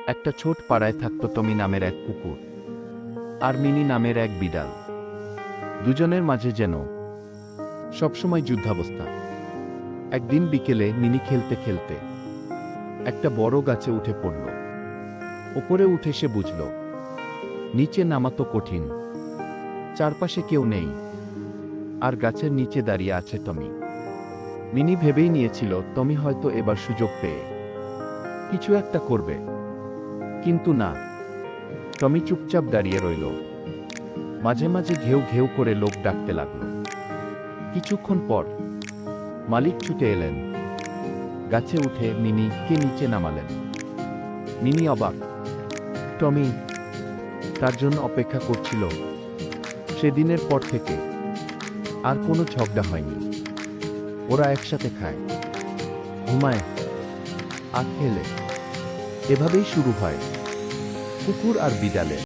একটা ছোট পাড়ায় থাকত টমি নামের এক কুকুর আর মিনি নামের এক বিড়াল। দুজনের মাঝে যেন সবসময় যুদ্ধাবস্থা। একদিন বিকেলে মিনি খেলতে খেলতে একটা বড় গাছে উঠে পড়ল। ওপরে উঠে সে বুঝল নিচে নামা তো কঠিন। চারপাশে কেউ নেই, আর গাছের নিচে দাঁড়িয়ে আছে টমি। মিনি ভেবেই নিয়েছিল টমি হয়তো এবার সুযোগ পেয়ে কিছু একটা করবে, কিন্তু না। টমি চুপচাপ দাঁড়িয়ে রইল। মাঝে মাঝে ঘেউ ঘেউ করে লোক ডাকতে লাগল। কিছুক্ষণ পর মালিক ছুটে এলেন। গাছে উঠে মিনিকে নিচে নামালেন। মিনি অবাক। টমি তার জন্য অপেক্ষা করছিল। সেদিনের পর থেকে আর কোনো ঝগড়া হয়নি। ওরা একসাথে খায়, ঘুমায় আর খেলে। এভাবেই শুরু হয় কুকুর আর বিড়ালের